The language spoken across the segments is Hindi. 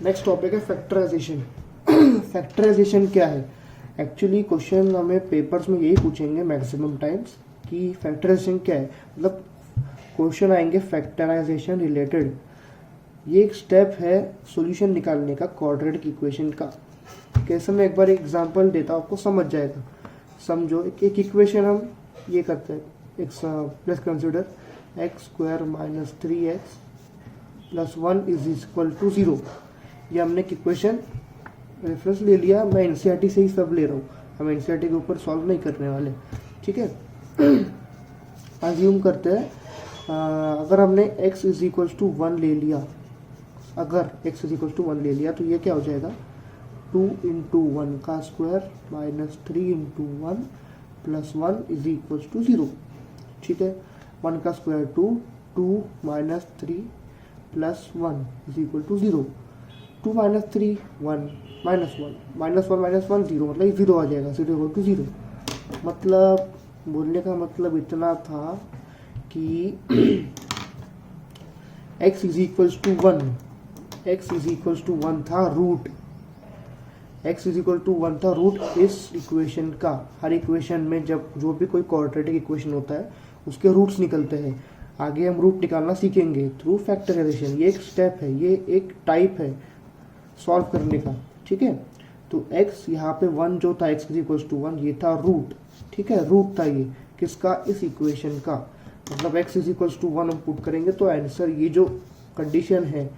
नेक्स्ट टॉपिक है फैक्टराइजेशन। फैक्टराइजेशन क्या है? एक्चुअली क्वेश्चन हमें पेपर्स में यही पूछेंगे मैक्सिमम टाइम्स कि फैक्टराइजेशन क्या है, मतलब क्वेश्चन आएंगे फैक्टराइजेशन रिलेटेड। ये एक स्टेप है सॉल्यूशन निकालने का क्वाड्रेटिक इक्वेशन का। कैसे? मैं एक बार एग्जांपल देता हूँ, आपको समझ जाएगा। समझो, एक इक्वेशन हम ये करते हैं, plus consider x square minus 3x plus 1 is equal to 0। ये हमने एक इक्वेशन रेफरेंस ले लिया। मैं एनसीईआरटी से ही सब ले रहा हूँ, हम एनसीईआरटी के ऊपर सॉल्व नहीं करने वाले, ठीक है। अज्यूम करते हैं अगर हमने x इज इक्वल टू 1 ले लिया, अगर x इज इक्वल टू 1 ले लिया तो ये क्या हो जाएगा, 2 इंटू 1 का square minus 3 into 1 plus 1 is equal to 0, ठीक है। 1 का square 2, 2 minus 3 plus 1 is equal to 0। 2 minus 3 1 minus 1 minus 1 minus 1 0, मतलब 0 आ जाएगा, 0 इक्वल टू 0। मतलब बोलने का मतलब इतना था कि x is equal to 1, x is equal to 1 था root, x is equal to 1 था रूट इस इक्वेशन का। हर इक्वेशन में जब जो भी कोई क्वाड्रेटिक इक्वेशन होता है उसके रूट्स निकलते हैं। आगे हम रूट निकालना सीखेंगे थ्रू फैक्टराइजेशन। ये एक स्टेप है, ये एक टाइप है सॉल्व करने का, ठीक है। तो x यहाँ पे 1 जो था, x इज इक्वल टू 1, ये था रूट, ठीक है। रूट था ये किसका, इस इक्वेशन का। मतलब x इज इक्वल टू 1 हम पुट करेंगे तो आंसर, ये जो कंडीशन है,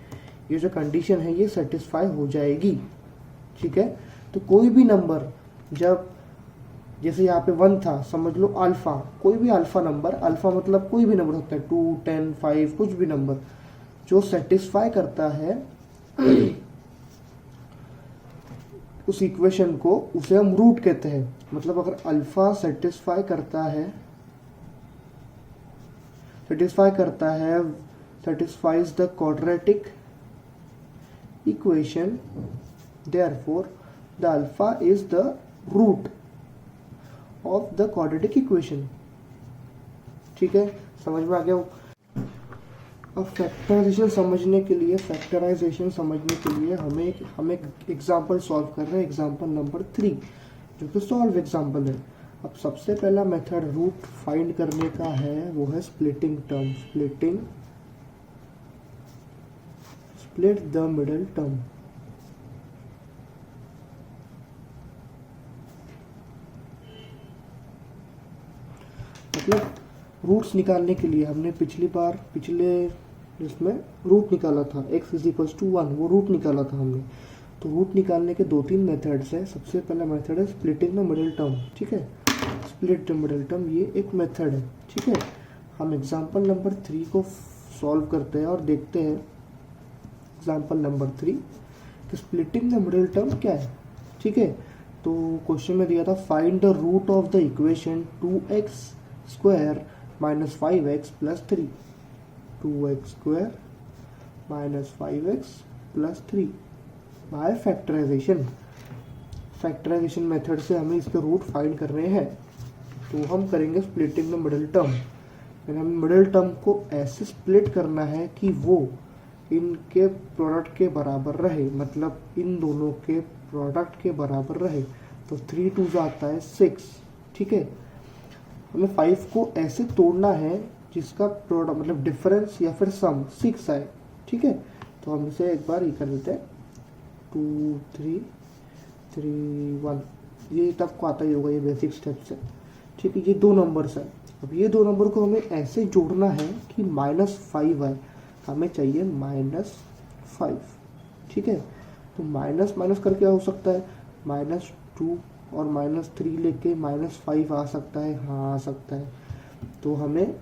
ये जो कंडीशन है ये सेटिस्फाई हो जाएगी, ठीक है। तो कोई भी नंबर जब, जैसे यहाँ पे 1 था, समझ लो अल्फा, कोई भी अल्फा नंबर, अल्फा मतलब कोई भी नंबर होता है, 2 10 5 कुछ भी नंबर जो सेटिस्फाई करता है उस इक्वेशन को, उसे हम रूट कहते हैं। मतलब अगर अल्फा सेटिस्फाई करता है, satisfies the quadratic equation, therefore the alpha is the root of the quadratic equation, ठीक है। समझ में आ गया? अब फैक्टराइजेशन समझने के लिए हम एक एग्जांपल सॉल्व कर रहे हैं, एग्जांपल नंबर 3, जो कि सॉल्व एग्जांपल है। अब सबसे पहला मेथड रूट फाइंड करने का है, वो है splitting term. Split the middle term. मतलब रूट्स निकालने के लिए हमने पिछले इसमें रूट निकाला था, x इज इक्वल टू 1, वो रूट निकाला था हमने। तो रूट निकालने के 2-3 मेथड्स हैं। सबसे पहला मेथड है स्प्लिटिंग द मिडिल टर्म, ठीक है। स्प्लिट द मिडिल टर्म, ये एक मेथड है, ठीक है। हम एग्जांपल नंबर 3 को सॉल्व करते हैं और देखते हैं एग्जांपल नंबर 3 कि स्प्लिटिंग द मिडिल टर्म क्या है, ठीक है। तो क्वेश्चन में दिया था find the root of the equation 2x square minus 5x plus 3, 2x square minus 5x plus 3 by factorisation. Factorisation method से हमें इसके रूट फाइंड करने हैं। तो हम करेंगे स्प्लिटिंग द मिडिल टर्म। हमें मिडिल टर्म को ऐसे स्प्लिट करना है कि वो इनके प्रोडक्ट के बराबर रहे, मतलब इन दोनों के प्रोडक्ट के बराबर रहे। तो 3 2 आता है 6, ठीक है। हमें 5 को ऐसे तोड़ना है जिसका प्रोडक्ट मतलब डिफरेंस या फिर सम 6 आए, ठीक है। तो हम इसे एक बार ये कर देते हैं, 2 3 3 1, ये तब को आता ही होगा, ये बेसिक स्टेप्स है, ठीक है। ये 2 नंबर्स है। अब ये 2 नंबर को हमें ऐसे जोड़ना है कि -5 आए। हमें चाहिए -5, ठीक है। तो माइनस माइनस करके क्या हो सकता है, -2 और -3 लेके -5 आ सकता है, हाँ आ सकता है। तो हमने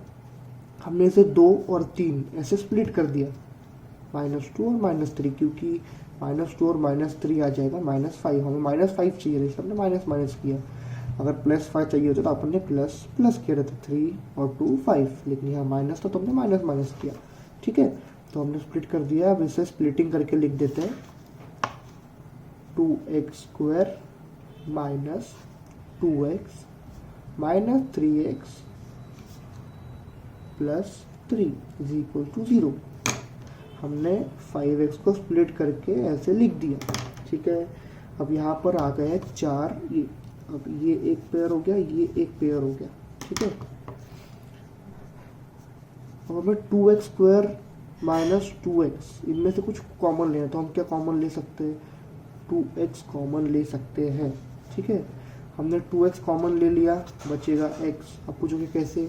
इसे 2 और 3 ऐसे स्प्लिट कर दिया, -2 और -3, क्योंकि -2 और -3 आ जाएगा -5। हमें -5 चाहिए, इसलिए हमने माइनस माइनस किया। अगर +5 चाहिए होता तो अपन ने प्लस प्लस किया रहता, 3 और 2 5, लेकिन यहाँ माइनस था तो हमने माइनस माइनस किया, ठीक है। तो हमने स्प्लिट कर दिया। अब इसे स्प्लिटिंग करके लिख देते हैं, 2x square minus 2x minus 3x plus 3 is equal to 0। हमने 5x को स्प्लिट करके ऐसे लिख दिया, ठीक है। अब यहाँ पर आ गए 4, ये अब ये एक पेयर हो गया, ये एक पेयर हो गया, ठीक है। अब हमें 2x स्क्वायर माइनस 2x, इनमें से कुछ कॉमन लेना है, तो हम क्या कॉमन ले सकते हैं, 2x कॉमन ले सकते हैं, ठीक है। हमने 2x कॉमन ले लिया, बचेगा x। अब पूछोगे कैसे,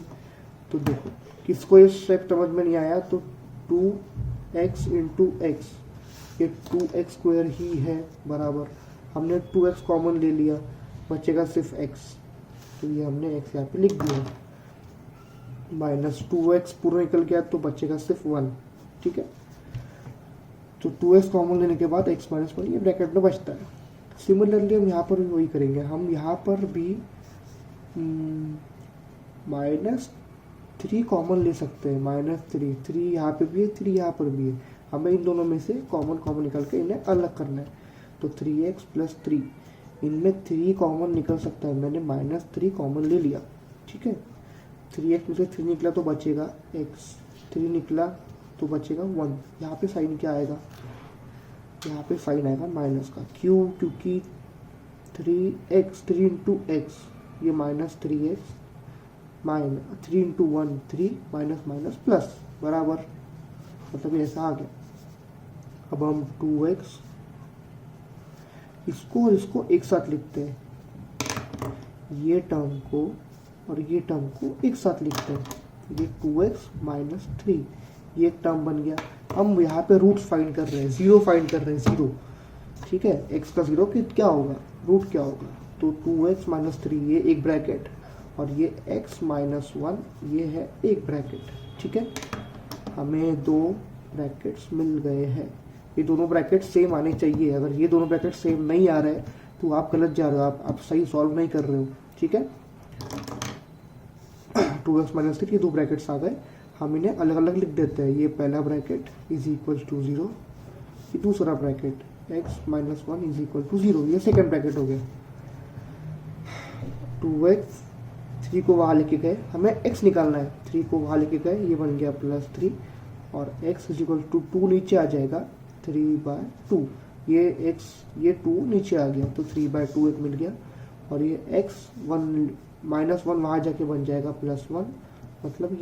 तो देखो किसको ये स्टेप समझ में नहीं आया, तो 2x इंटू एक्स, ये 2x स्क्वायर ही है बराबर, हमने 2x कॉमन ले लिया, बचेगा सिर्फ x, तो ये हमने x यहाँ पे लिख दिया, माइनस 2x पूरा निकल गया तो बचेगा सिर्फ 1, ठीक है। तो 2x कॉमन लेने के बाद x माइनस 1 ये ब्रैकेट में बचता है। सिमिलरली हम यहाँ पर भी वही करेंगे, हम यहाँ पर भी -3 कॉमन ले सकते हैं, -3 यहाँ पे भी है, 3 यहाँ पर भी है, हमें इन दोनों में से कॉमन निकाल के इन्हें अलग करना है। तो 3x प्लस 3, इनमें 3 कॉमन निकल सकता है, मैंने -3 कॉमन ले लिया, ठीक है। 3x में से 3 निकला तो बचेगा x, 3 निकला तो बचेगा 1। यहाँ पे साइन क्या आएगा, यहाँ पे साइन आएगा माइनस का, क्यों, क्योंकि 3 इंटू एक्स, ये -3x, minus 3 into 1 3, minus minus plus बराबर, मतलब ये ऐसा आ गया। अब हम 2x इसको और इसको एक साथ लिखते हैं, ये टर्म को और ये टर्म को एक साथ लिखते हैं, ये 2x माइनस 3, ये एक टर्म बन गया। हम यहाँ पे रूट फाइंड कर रहे हैं, जीरो फाइंड कर रहे हैं, जीरो, ठीक है। x का जीरो कि क्या होगा, रूट क्या होगा, तो 2x माइनस 3 ये एक ब्रैकेट, और ये x माइनस 1 ये है एक ब्रैकेट, ठीक है। हमें 2 ब्रैकेट्स मिल गए हैं, ये दोनों ब्रैकेट सेम आने चाहिए, अगर ये दोनों ब्रैकेट सेम नहीं आ रहे तो आप गलत जा रहे हो, आप सही सॉल्व नहीं कर रहे हो, ठीक है। 2x माइनस 3 ये 2 ब्रैकेट्स आ गए, हम इन्हें अलग अलग लिख देते हैं, ये पहला ब्रैकेट इज इक्वल टू 0, ये दूसरा bracket x minus 1 is equal to 0, ये सेकेंड ब्रैकेट हो गया। 2x 3 को वहाँ लेके गए, हमें x निकालना है, 3 को वहाँ लेके गए, ये बन गया +3, और x इज इक्वल टू 2 नीचे आ जाएगा 3/2, ये x ये 2 नीचे आ गया तो 3/2 एक मिल गया, और ये x 1 -1 वहाँ जाके बन जाएगा +1, मतलब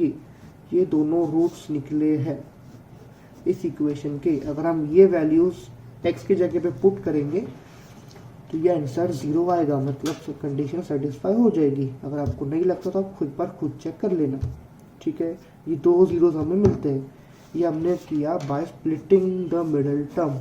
ये दोनों रूट्स निकले हैं इस इक्वेशन के। अगर हम ये वैल्यूज x की जगह पे पुट करेंगे तो ये आंसर 0 आएगा, मतलब कंडीशन सेटिस्फाई हो जाएगी। अगर आपको नहीं लगता तो आप खुद चेक कर लेना, ठीक है। ये 2 जीरोस हमें मिलते हैं, ये हमने किया by splitting the middle term.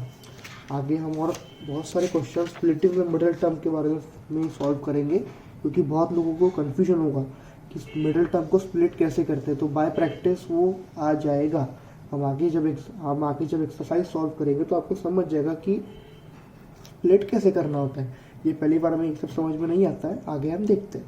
आगे हम और बहुत सारे question splitting the middle term के बारे में सॉल्व करेंगे, क्योंकि बहुत लोगों को कन्फ्यूजन होगा कि मिडल टर्म को स्प्लिट कैसे करते हैं, तो बाय प्रैक्टिस वो आ जाएगा। हम आगे जब एक्सरसाइज सॉल्व करेंगे तो आपको समझ जाएगा कि स्प्लिट कैसे करना होता है। ये पहली बार हमें ये सब समझ में नहीं आता है, आगे हम देखते हैं।